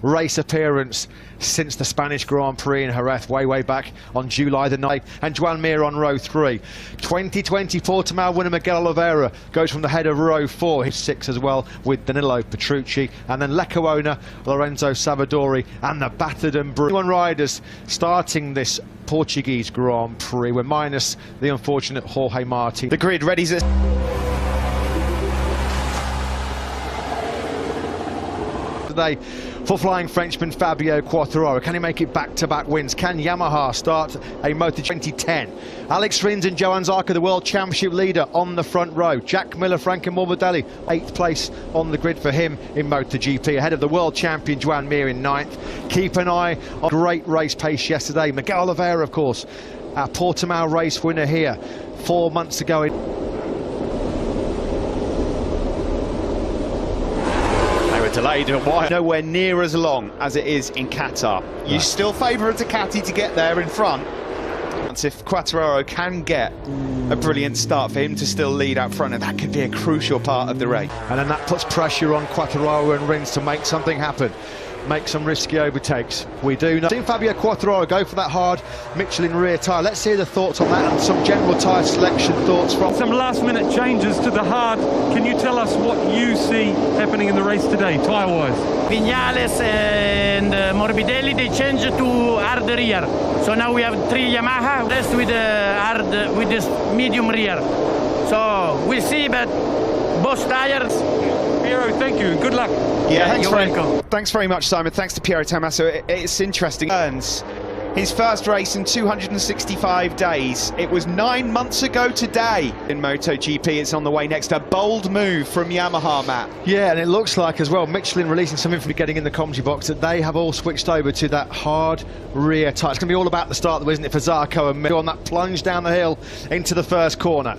race appearance since the Spanish Grand Prix in Jerez way back on July the 9th, and Joan Mir on row 3. 2020 Portimao winner Miguel Oliveira goes from the head of row 4. He's 6 as well with Danilo Petrucci, and then Lecco owner Lorenzo Savadori and the battered and bruised 21 riders starting this Portuguese Grand Prix. We're minus the unfortunate Jorge Martin. The grid ready today for flying Frenchman Fabio Quartararo. Can he make it back-to-back wins? Can Yamaha start a MotoGP 2010? Alex Rins and Johann Zarco, the World Championship leader, on the front row. Jack Miller, Franco Morbidelli, 8th place on the grid for him in MotoGP, ahead of the world champion Joan Mir in 9th. Keep an eye on great race pace yesterday. Miguel Oliveira, of course, our Portimao race winner here 4 months ago. delayed and why nowhere near as long as it is in Qatar. You still favour a Ducati to get there in front. And if Quartararo can get a brilliant start for him to still lead out front, and that could be a crucial part of the race. And then that puts pressure on Quartararo and Rins to make something happen, make some risky overtakes. We do know. Seen Fabio Quartararo go for that hard Michelin rear tyre. Let's hear the thoughts on that and some general tyre selection thoughts from some last-minute changes to the hard. Can you tell us what you see happening in the race today, tyre-wise? Viñales and Morbidelli, they changed to hard rear. So now we have 3 Yamaha, rest with with this medium rear. So we'll see, but both tires. Piero, thank you and good luck. Yeah, you're welcome. Thanks very much, Simon. Thanks to Piero Tommaso. It's interesting. Earns his first race in 265 days. It was 9 months ago today in MotoGP. It's on the way next. A bold move from Yamaha, Matt. Yeah, and it looks like as well, Michelin releasing some info getting in the commentary box, that they have all switched over to that hard rear tyre. It's going to be all about the start, though, isn't it, for Zarco and Mir on that plunge down the hill into the first corner.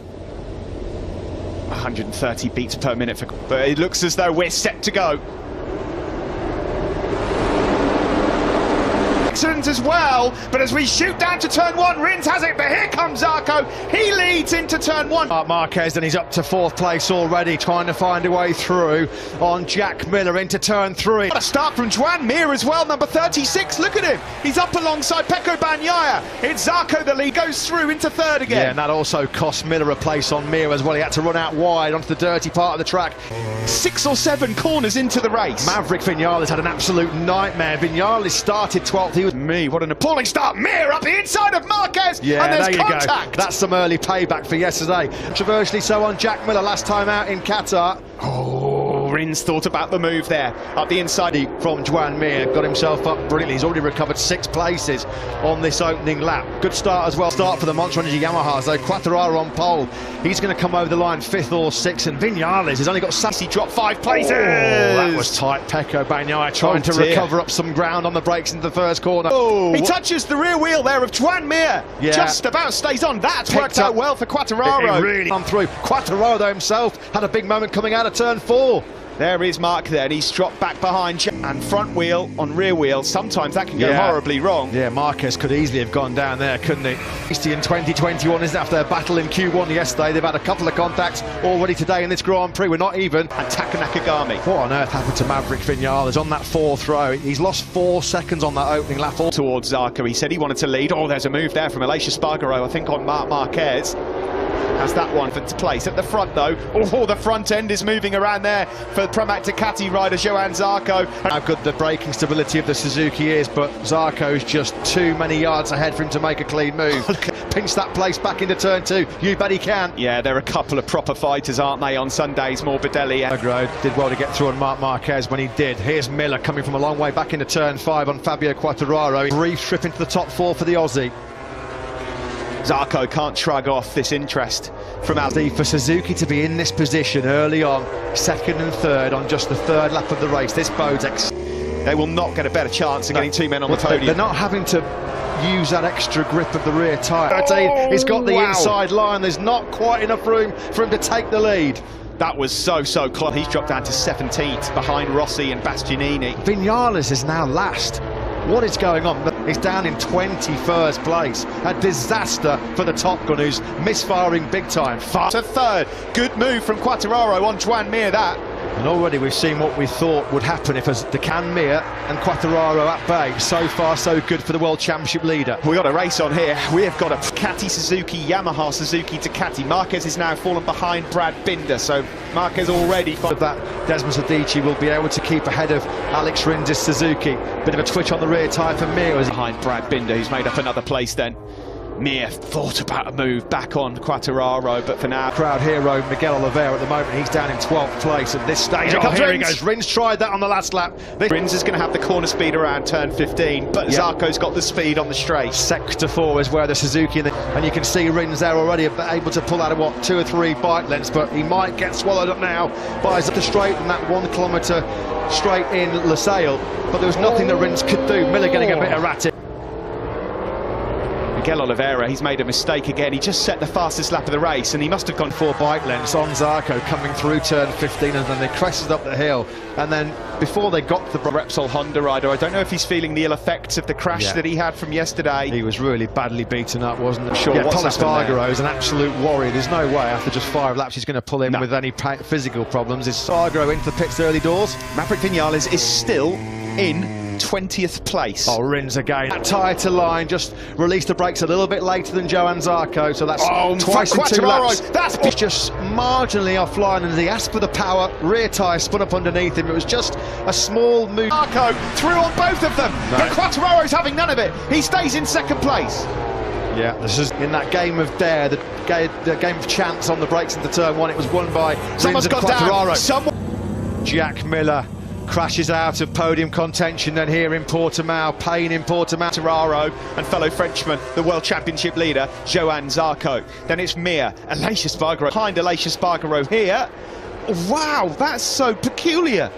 130 beats per minute, but it looks as though we're set to go. Excellent as well, but as we shoot down to turn 1, Rins has it, but here comes Zarco. He leads into turn 1. Marc Marquez, and he's up to 4th place already, trying to find a way through on Jack Miller into turn 3. What a start from Joan Mir as well, number 36. Look at him. He's up alongside Pecco Bagnaia. It's Zarco the lead, goes through into 3rd again. Yeah, and that also cost Miller a place on Mir as well. He had to run out wide onto the dirty part of the track. 6 or 7 corners into the race. Maverick Viñales had an absolute nightmare. Viñales started 12th. He was what an appalling start. Mir up the inside of Marquez, yeah, and there's there you contact. Go. That's some early payback for yesterday. Controversially so on Jack Miller last time out in Qatar. Oh, Rins thought about the move there. Up the inside from Joan Mir, got himself up brilliantly. He's already recovered 6 places on this opening lap. Good start as well. Start for the Monster Energy Yamahas, though. Quartararo on pole. He's going to come over the line 5th or 6th, and Viñales has only got he dropped 5 places. Oh, that was tight. Pecco Bagnaia trying to recover up some ground on the brakes into the first corner. Oh, he touches the rear wheel there of Joan Mir. Yeah. Just about stays on. That's worked out well for Quartararo. It really come through. Quartararo though himself had a big moment coming out of turn 4. There is Mark there, and he's dropped back behind and front wheel on rear wheel. Sometimes that can go horribly wrong. Yeah, Marquez could easily have gone down there, couldn't he? In 2021, isn't it? After their battle in Q1 yesterday, they've had a couple of contacts already today in this Grand Prix. We're not even. And Taka Nakagami. What on earth happened to Maverick Viñales on that 4th row? He's lost 4 seconds on that opening lap. Towards Zarco, he said he wanted to lead. Oh, there's a move there from Aleix Espargaro, I think, on Marc Marquez. Has that one for place at the front though. Oh, the front end is moving around there for Pramac Ducati rider Johann Zarco. How good the braking stability of the Suzuki is, but Zarco's just too many yards ahead for him to make a clean move. Pinch that place back into turn 2. You bet he can. Yeah, there are a couple of proper fighters, aren't they, on Sundays? Morbidelli. Agro did well to get through on Marc Marquez when he did. Here's Miller coming from a long way back into turn 5 on Fabio Quartararo. Brief trip into the top 4 for the Aussie. Zarco can't shrug off this interest from Aldi. For Suzuki to be in this position early on, 2nd and 3rd on just the 3rd lap of the race, this bodes. They will not get a better chance of getting 2 men on the podium. They're not having to use that extra grip of the rear tyre. He's got the inside line. There's not quite enough room for him to take the lead. That was so close. He's dropped down to 17th behind Rossi and Bastianini. Viñales is now last. What is going on? He's down in 21st place. A disaster for the Top Gun, who's misfiring big time. To 3rd. Good move from Quartararo on Joan Mir, that. And already we've seen what we thought would happen if the Mir and Quartararo at bay. So far, so good for the World Championship leader. We got a race on here. We have got a Ducati Suzuki, Yamaha Suzuki Ducati. Marquez is now fallen behind Brad Binder, so Marquez already... That Desmond Sadici will be able to keep ahead of Alex Rins' Suzuki. Bit of a twitch on the rear tyre for Mir. Behind Brad Binder, who's made up another place then. Mir thought about a move back on Quartararo, but for now... Crowd hero Miguel Oliveira at the moment, he's down in 12th place at this stage. Here he goes. Rins tried that on the last lap. Rins is going to have the corner speed around turn 15, but Zarco's got the speed on the straight. Sector 4 is where the Suzuki and you can see Rins there already able to pull out of what, 2 or 3 bike lengths, but he might get swallowed up now by the straight and that 1 kilometre straight in Losail. But there was nothing that Rins could do. Miller getting a bit erratic. Miguel Oliveira, he's made a mistake again. He just set the fastest lap of the race and he must have gone 4 bike lengths on Zarco coming through turn 15, and then they crested up the hill, and then before they got the Repsol Honda rider, I don't know if he's feeling the ill effects of the crash that he had from yesterday. He was really badly beaten up, wasn't it? Sure. Paul Espargaro is an absolute warrior. There's no way after just 5 laps he's going to pull in with any physical problems. Is Espargaro into the pits early doors? Maverick Vinales is still in 20th place. Oh, Rins again. That tyre to line, just released the brakes a little bit later than Johan Zarco, so that's twice in 2 laps. That's just marginally offline, and he asked for the power. Rear tyre spun up underneath him. It was just a small move. Zarco threw on both of them, but Quartararo's having none of it. He stays in 2nd place. Yeah, this is in that game of dare, the game of chance on the brakes into turn 1. It was won by Rins and Quartararo. Jack Miller crashes out of podium contention, then here in Portimao, pain in Portimao. Quartararo and fellow Frenchman, the World Championship leader, Johan Zarco. Then it's Mir, Aleix Espargaro, behind Aleix Espargaro here. Wow, that's so peculiar.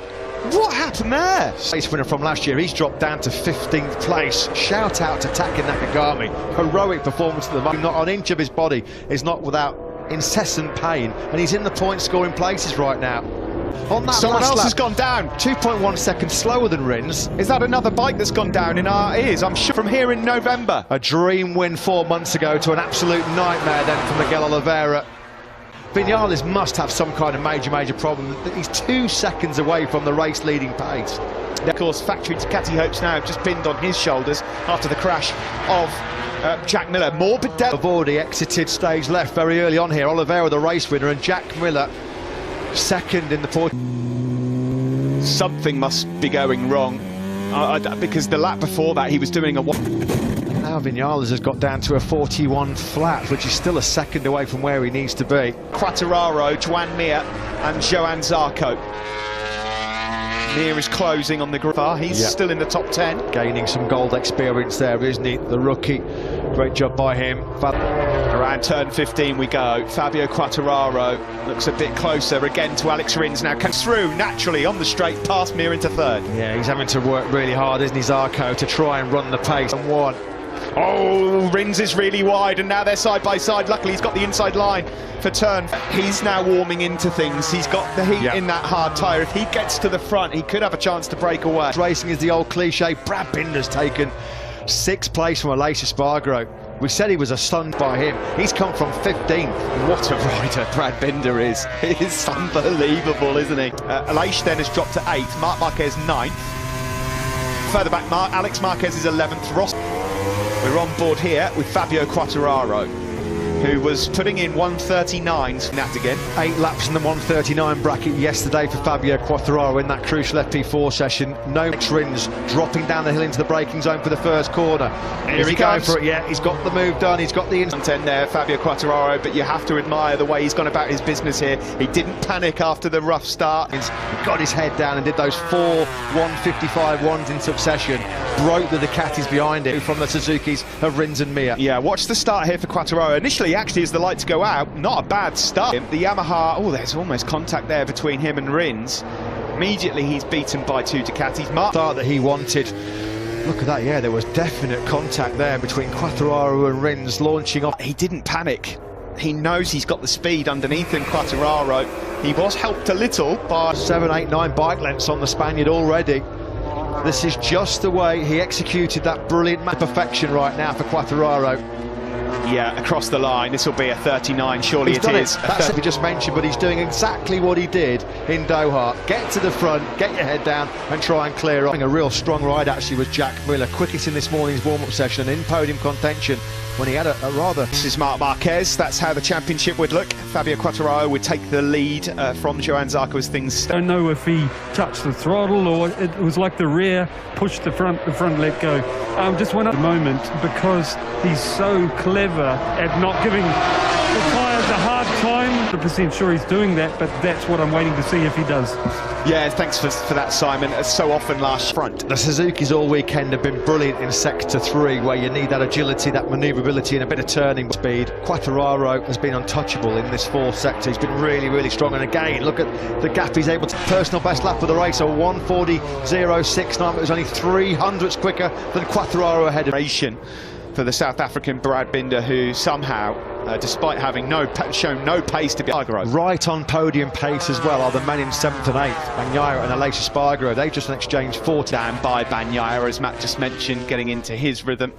What happened there? Race winner from last year, he's dropped down to 15th place. Shout out to Taka Nakagami. Heroic performance at the moment. Not an inch of his body is not without incessant pain, and he's in the point scoring places right now. On that someone else lap, has gone down 2.1 seconds slower than Rins. Is that another bike that's gone down in our ears? I'm sure from here in November. A dream win 4 months ago to an absolute nightmare then for Miguel Oliveira. Vinales must have some kind of major problem. He's 2 seconds away from the race leading pace. Of course, factory Ducati hopes now have just pinned on his shoulders after the crash of Jack Miller. Morbidelli have already exited stage left very early on here. Oliveira the race winner and Jack Miller second in the port. Something must be going wrong because the lap before that he was doing a... Now Vinales has got down to a 41 flat, which is still a second away from where he needs to be. Quartararo, Joan Mir and Johan Zarco. Mir is closing on the group. He's still in the top 10. Gaining some gold experience there, isn't he? The rookie. Great job by him. Around turn 15 we go. Fabio Quartararo looks a bit closer again to Alex Rins. Now comes through naturally on the straight past Mir into 3rd. Yeah, he's having to work really hard, isn't he, Zarco, to try and run the pace. And 1. Oh, Rins is really wide, and now they're side by side. Luckily, he's got the inside line for turn. He's now warming into things. He's got the heat in that hard tyre. If he gets to the front, he could have a chance to break away. Racing is the old cliche. Brad Binder's taken 6th place from Aleix Espargaro. We said he was a stunned by him. He's come from 15th. What a rider Brad Binder is. It's unbelievable, isn't he? Aleix then has dropped to 8th. Marc Marquez 9th. Further back, Alex Marquez is 11th. Ross. We're on board here with Fabio Quartararo, who was putting in 139s from that again. 8 laps in the 139 bracket yesterday for Fabio Quartararo in that crucial FP4 session. No Rins dropping down the hill into the braking zone for the first corner. Here he going goes. for it. Yeah, he's got the move done. He's got the content there, Fabio Quartararo, but you have to admire the way he's gone about his business here. He didn't panic after the rough start. He got his head down and did those 4 155 ones in succession. Broke the Ducatis behind him from the Suzukis of Rins and Mir. Yeah, watch the start here for Quartararo. Initially, actually, as the lights go out, not a bad start. The Yamaha, oh, there's almost contact there between him and Rins. Immediately, he's beaten by 2 Ducatis. Start that he wanted. Look at that, yeah, there was definite contact there between Quartararo and Rins launching off. He didn't panic. He knows he's got the speed underneath him, Quartararo. He was helped a little by 7, 8, 9 bike lengths on the Spaniard already. This is just the way he executed that brilliant perfection right now for Quartararo. Yeah, across the line. This will be a 39, surely He's it done is. That's what we just mentioned, but he's doing exactly what he did in Doha. Get to the front, get your head down and try and clear off. A real strong ride actually was Jack Miller, quickest in this morning's warm-up session, in podium contention when he had a rather... This is Marc Marquez. That's how the championship would look. Fabio Quartararo would take the lead from Johann Zarco as things... I don't know if he touched the throttle or it was like the rear pushed the front let go. Just went up the moment because he's so clever at not giving the tyres a hard time. 100% sure he's doing that, but that's what I'm waiting to see if he does. Yeah, thanks for that, Simon. As so often last front. The Suzuki's all weekend have been brilliant in Sector 3, where you need that agility, that manoeuvrability and a bit of turning speed. Quartararo has been untouchable in this fourth sector. He's been really, really strong. And again, look at the gap he's able to... Personal best lap of the race, a 1:40.069. It was only 300ths quicker than Quartararo ahead of... For the South African Brad Binder, who somehow, despite having shown no pace to be... Right on podium pace as well are the men in 7th and 8th, Bagnaia and Aleix Espargaro. They've just exchanged 40. Down by Bagnaia, as Matt just mentioned, getting into his rhythm.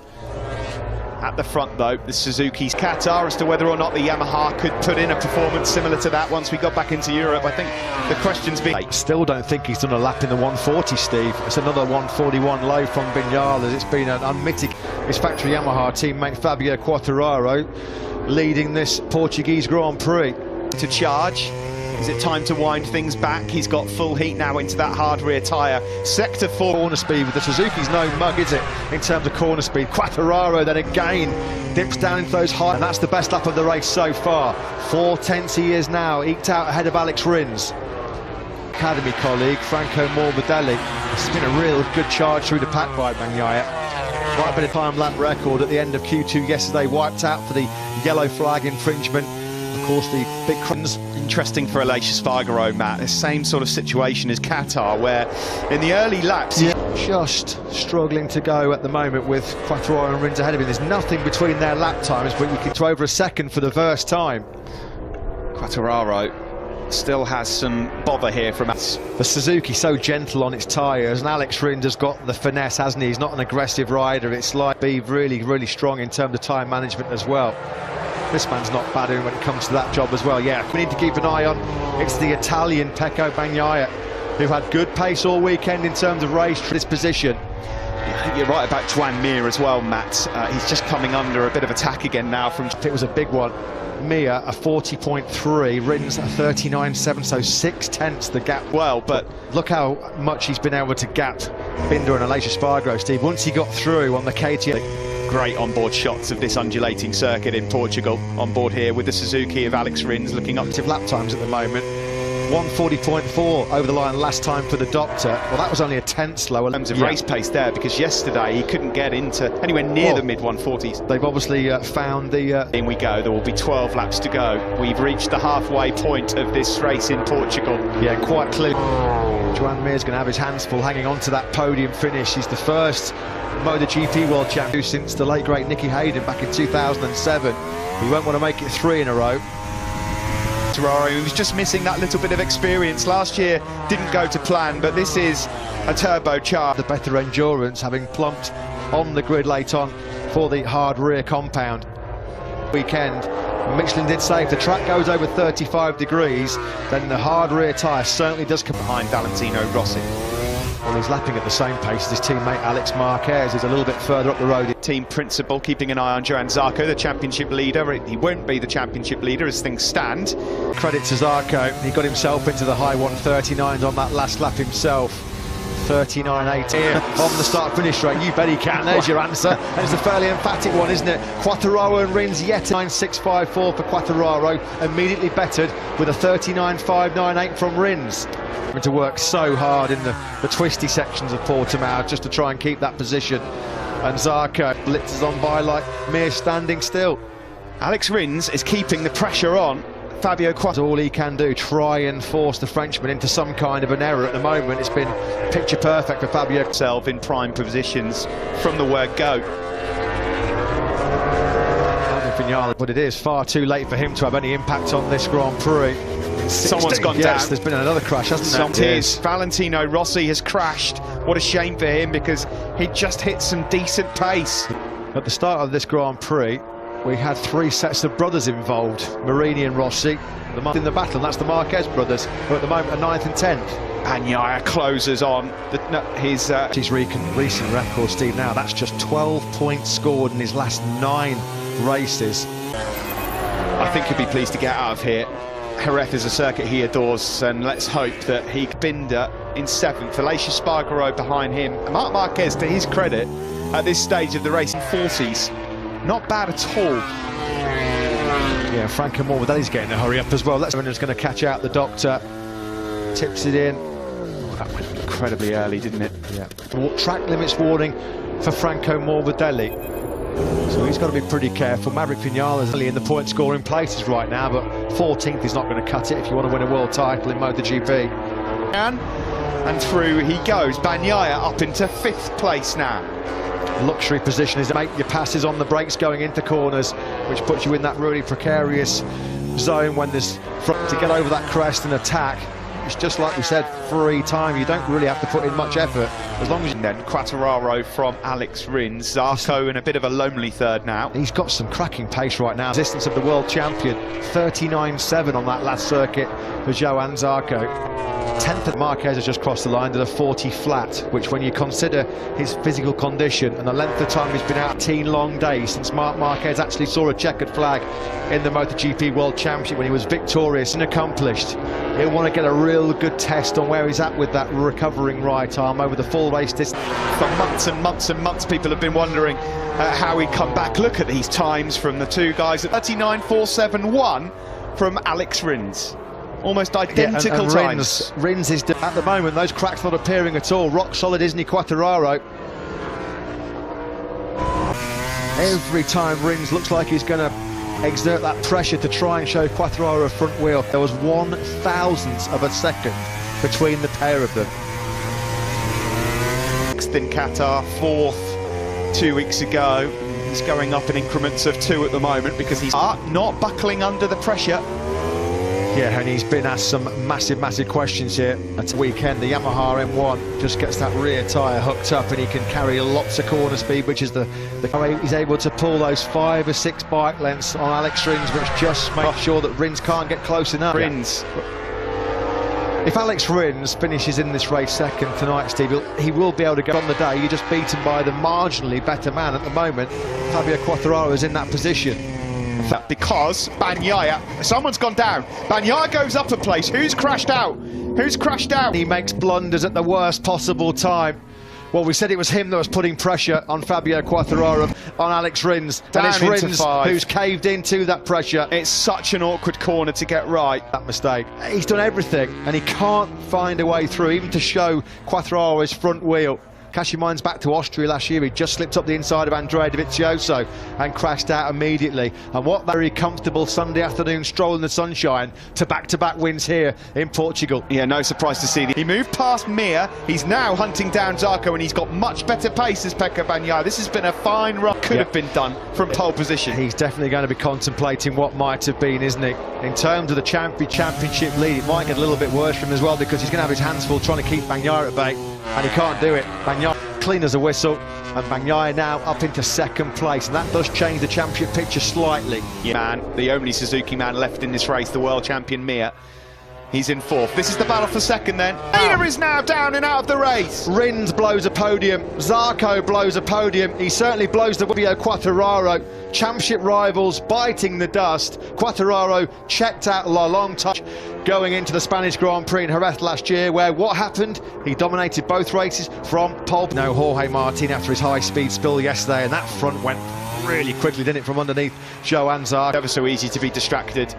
At the front, though, the Suzuki's Qatar, as to whether or not the Yamaha could put in a performance similar to that once we got back into Europe. I think the question's been... Still don't think he's done a lap in the 140, Steve. It's another 141 low from Vinales. It's been an unmitigated... His factory Yamaha teammate Fabio Quartararo leading this Portuguese Grand Prix. To charge. Is it time to wind things back? He's got full heat now into that hard rear tyre. Sector 4. Corner speed with the Suzuki's no mug, is it, in terms of corner speed? Quartararo then again dips down into those high, and that's the best lap of the race so far. 4/10 he is now, eked out ahead of Alex Rins. Academy colleague Franco Morbidelli. This has been a real good charge through the pack by Bagnaia. Quite a bit of time lap record at the end of Q2 yesterday, wiped out for the yellow flag infringement. Of course, the big cruns. Interesting for Aleix Espargaro, Matt. The same sort of situation as Qatar, where in the early laps... Yeah, just struggling to go at the moment with Quartararo and Rins ahead of him. There's nothing between their lap times, but you can to over a second for the first time. Quartararo still has some bother here from us. The Suzuki so gentle on its tyres, and Alex Rins has got the finesse, hasn't he? He's not an aggressive rider. It's like be really, really strong in terms of time management as well. This man's not bad when it comes to that job as well. Yeah, we need to keep an eye on. It's the Italian Pecco Bagnaia, who had good pace all weekend in terms of race for this position. You're right about Joan Mir as well, Matt. He's just coming under a bit of attack again now from... It was a big one. Mir a 40.3, Rins a 39.7, so 6/10 the gap. Well, but look how much he's been able to gap Binder and Aleix Espargaro, Steve. Once he got through on the KTM. Great onboard shots of this undulating circuit in Portugal. On board here with the Suzuki of Alex Rins looking up to lap times at the moment. 1:40.4 over the line last time for the Doctor. Well, that was only a 10th slower. In terms of race pace there, because yesterday he couldn't get into anywhere near the mid-140s. They've obviously found the... In we go. There will be 12 laps to go. We've reached the halfway point of this race in Portugal. Yeah, quite clearly. Joan Mir's going to have his hands full hanging on to that podium finish. He's the first MotoGP World Champion since the late great Nicky Hayden back in 2007. He won't want to make it 3 in a row. He was just missing that little bit of experience. Last year didn't go to plan, but this is a turbocharged. The better endurance, having plumped on the grid late on for the hard rear compound. Weekend, Michelin did say if the track goes over 35 degrees, then the hard rear tyre certainly does come behind Valentino Rossi. Well, he's lapping at the same pace as his teammate Alex Marquez. He's a little bit further up the road. Team principal keeping an eye on Johann Zarco, the championship leader. He won't be the championship leader as things stand. Credit to Zarco. He got himself into the high 139s on that last lap himself. 39.8 on the start-finish rate. You bet he can. There's your answer. And it's a fairly emphatic one, isn't it? Quartararo and Rins yet 9.654 for Quartararo, immediately bettered with a 39.598 from Rins. Having to work so hard in the twisty sections of Portimao just to try and keep that position. And Zarco blitzes on by like Mir standing still. Alex Rins is keeping the pressure on Fabio Quartararo. All he can do, try and force the Frenchman into some kind of an error. At the moment, it's been picture perfect for Fabio. Himself in prime positions from the word go. But it is far too late for him to have any impact on this Grand Prix. Someone's gone down. There's been another crash, hasn't there? It is. Valentino Rossi has crashed. What a shame for him, because he just hit some decent pace. At the start of this Grand Prix, we had three sets of brothers involved, Marini and Rossi. In the battle, and that's the Marquez brothers, who at the moment are 9th and 10th. Bagnaia closes on his recent record, Steve. Now that's just 12 points scored in his last 9 races. I think he'll be pleased to get out of here. Jerez is a circuit he adores, and let's hope that he Binder in 7th, Aleix Espargaro behind him. Marc Marquez, to his credit, at this stage of the race in 40s, not bad at all. Yeah, Franco Morbidelli's getting a hurry up as well. That's going to catch out the doctor. Tips it in. Oh, that went incredibly early, didn't it? Yeah. Track limits warning for Franco Morbidelli. So he's got to be pretty careful. Maverick Vinales only in the point scoring places right now, but 14th is not going to cut it if you want to win a world title in MotoGP. And through he goes. Bagnaia up into 5th place now. Luxury position is to make your passes on the brakes going into corners, which puts you in that really precarious zone when there's to get over that crest and attack. It's just like we said, free time. You don't really have to put in much effort as long as you... And then Quartararo from Alex Rins. Zarco in a bit of a lonely 3rd now. He's got some cracking pace right now. Resistance of the world champion, 39.7 on that last circuit for Johann Zarco. 10th of Marquez has just crossed the line to the 40 flat, which when you consider his physical condition and the length of time he's been out, 18 long days since Marc Marquez actually saw a checkered flag in the MotoGP World Championship when he was victorious and accomplished. He'll want to get a real good test on where he's at with that recovering right arm over the full race distance. For months and months and months, people have been wondering how he'd come back. Look at these times from the two guys at 39.471 from Alex Rins. Almost identical times. Rins is, at the moment, those cracks not appearing at all. Rock solid, isn't he, Quartararo? Every time Rins looks like he's going to exert that pressure to try and show Quartararo a front wheel. There was 1/1000th of a second between the pair of them. Next in Qatar, 4th 2 weeks ago. He's going up in increments of 2 at the moment because he's not buckling under the pressure. Yeah, and he's been asked some massive questions here at the weekend. The Yamaha M1 just gets that rear tyre hooked up and he can carry lots of corner speed, which is the way he's able to pull those 5 or 6 bike lengths on Alex Rins, which just makes sure that Rins can't get close enough. Rins. If Alex Rins finishes in this race 2nd tonight, Steve, he will be able to go on the day. You're just beaten by the marginally better man at the moment. Fabio Quartararo is in that position. Because Bagnaia, someone's gone down. Bagnaia goes up a place. Who's crashed out? Who's crashed out? He makes blunders at the worst possible time. Well, we said it was him that was putting pressure on Fabio Quartararo, on Alex Rins. Down and it's Rins 5. who's caved into that pressure. It's such an awkward corner to get right. That mistake. He's done everything, and he can't find a way through, even to show Quartararo's front wheel. Cast your minds back to Austria last year. He just slipped up the inside of Andrea Dovizioso and crashed out immediately. And what very comfortable Sunday afternoon stroll in the sunshine to back-to-back wins here in Portugal. Yeah, no surprise to see. He moved past Mir. He's now hunting down Zarco, and he's got much better pace as Pecco Bagnaia. This has been a fine run. Could have been done from pole position. He's definitely going to be contemplating what might have been, isn't he? In terms of the championship lead, it might get a little bit worse for him as well, because he's going to have his hands full trying to keep Bagnaia at bay, and he can't do it. Bagnaia clean as a whistle, and Bagnaia now up into 2nd place, and that does change the championship picture slightly. Yeah, man, the only Suzuki man left in this race, the world champion Mir. He's in 4th. This is the battle for 2nd then. Mir is now down and out of the race. Rins blows a podium. Zarco blows a podium. He certainly blows the Fabio Quartararo. Championship rivals biting the dust. Quartararo checked out a long touch going into the Spanish Grand Prix in Jerez last year, where what happened? He dominated both races from pole. No, Jorge Martin after his high-speed spill yesterday, and that front went really quickly, didn't it, from underneath Johann Zarco. Never so easy to be distracted.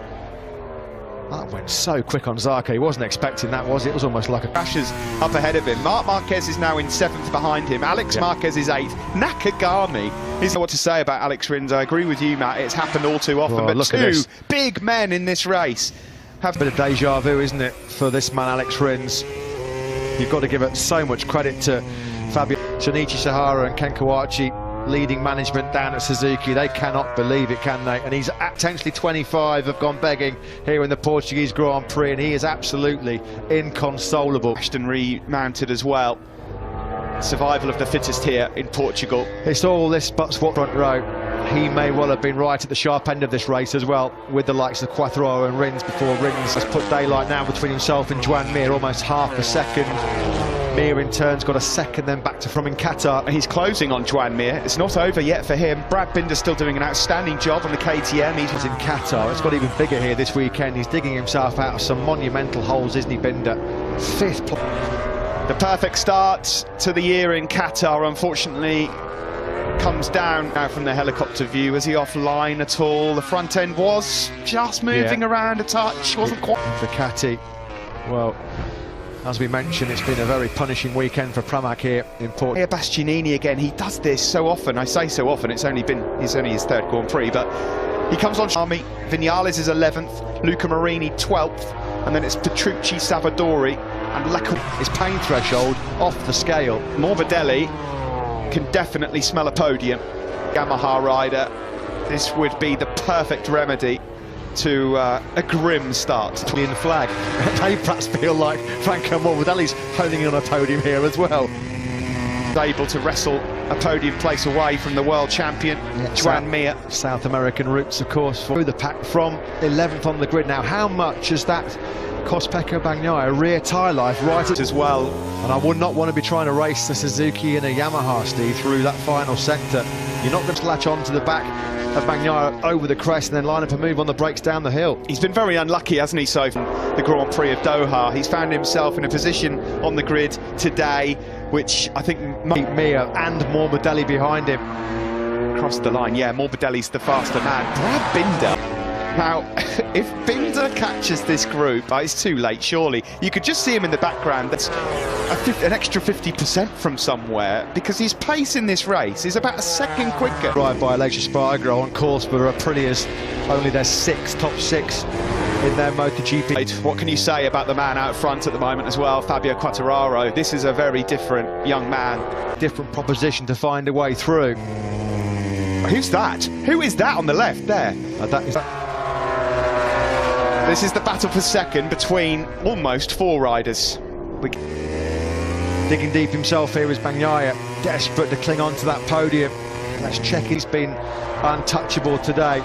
That went so quick on Zarco. He wasn't expecting that, was it? It was almost like a... Crashes up ahead of him. Marc Marquez is now in 7th behind him. Alex Marquez is 8th. Nakagami is what to say about Alex Rins. I agree with you, Matt. It's happened all too often. But two big men in this race have a bit of deja vu, isn't it, for this man, Alex Rins? You've got to give it so much credit to Fabio, Shinichi Sahara and Ken Kawachi, leading management down at Suzuki. They cannot believe it, can they? And he's potentially 25 have gone begging here in the Portuguese Grand Prix, and he is absolutely inconsolable. Ashton remounted as well. Survival of the fittest here in Portugal. It's all this but what front row. he may well have been right at the sharp end of this race as well, with the likes of Quattraro and Rins, before Rins has put daylight now between himself and Joan Mir, almost half a second. Mir in turn's got a second then back to from in Qatar. And he's closing on Joan Mir. It's not over yet for him. Brad Binder's still doing an outstanding job on the KTM. He's in Qatar. It's got even bigger here this weekend. He's digging himself out of some monumental holes, isn't he, Binder? Fifth place. The perfect start to the year in Qatar, unfortunately, comes down now from the helicopter view. Is he offline at all? The front end was just moving around a touch, wasn't quite. For Catty, well, as we mentioned, it's been a very punishing weekend for Pramac here in Portugal. Here, Bastianini again, he does this so often. I say so often, it's only his third Grand Prix, but he comes on Army. Vinales is 11th, Luca Marini 12th, and then it's Petrucci, Savadori, and Lecco. His pain threshold off the scale. Morbidelli can definitely smell a podium. Yamaha rider, this would be the perfect remedy to a grim start. In the flag. They perhaps feel like Franco Morbidelli's holding on a podium here as well. Able to wrestle a podium place away from the world champion, Joan Mir. South American roots, of course, through the pack from 11th on the grid. Now, how much has that cost Pecco Bagnaia rear tyre life right as well? And I would not want to be trying to race the Suzuki and a Yamaha, Steve, through that final sector. You're not going to latch on to the back of Bagnaia over the crest and then line up a move on the brakes down the hill. He's been very unlucky, hasn't he, so from the Grand Prix of Doha. He's found himself in a position on the grid today which I think Mir and Morbidelli behind him. Crossed the line, yeah, Morbidelli's the faster man. Brad Binder. Now, if Binder catches this group, it's too late, surely. You could just see him in the background. That's an extra 50% from somewhere, because his pace in this race is about a second quicker. Right by Aleix Espargaro on course for Aprilia's, only their top six in their MotoGP. What can you say about the man out front at the moment as well, Fabio Quattararo? This is a very different young man. Different proposition to find a way through. Who's that? Who is that on the left there? This is the battle for second between almost four riders. Digging deep himself here is Bagnaia, desperate to cling on to that podium. Let's check, he's been untouchable today.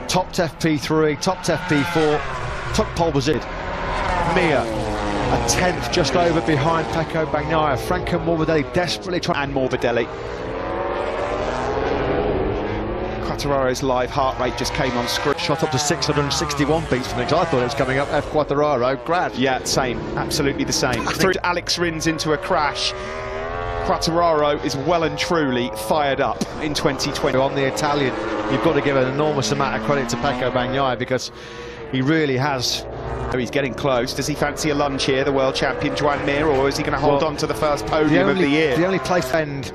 Topped FP3, topped FP4, took pole position. Mir, a 10th just over behind Pecco Bagnaia. Franco Morbidelli desperately trying. And Morbidelli. Quattararo's live heart rate just came on screen. Shot up to 661 beats from things. I thought it was coming up F Quattararo. Grad. Yeah, same. Absolutely the same. Through Alex Rins into a crash. Quattararo is well and truly fired up in 2020. On the Italian, you've got to give an enormous amount of credit to Pecco Bagnaia, because he really has. He's getting close. Does he fancy a lunge here, the world champion Joan Mir, or is he going to hold on to the first podium of the year? The only place to end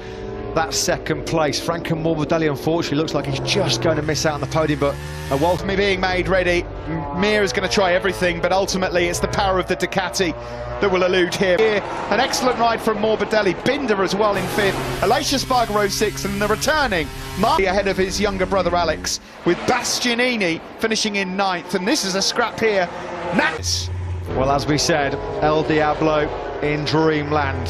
that second place. Franco Morbidelli, unfortunately, looks like he's just going to miss out on the podium, but a Walter being made ready. Mir is going to try everything, but ultimately it's the power of the Ducati that will elude him. Here, an excellent ride from Morbidelli. Binder as well in fifth. Aleix Espargaro sixth, and the returning Marty ahead of his younger brother Alex, with Bastianini finishing in ninth. And this is a scrap here. Nice. Well, as we said, El Diablo in dreamland.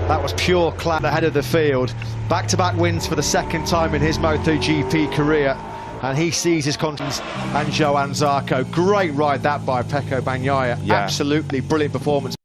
That was pure class ahead of the field. Back-to-back wins for the second time in his MotoGP career. And he sees his confidence and Johann Zarco. Great ride that by Pecco Bagnaia. Yeah. Absolutely brilliant performance.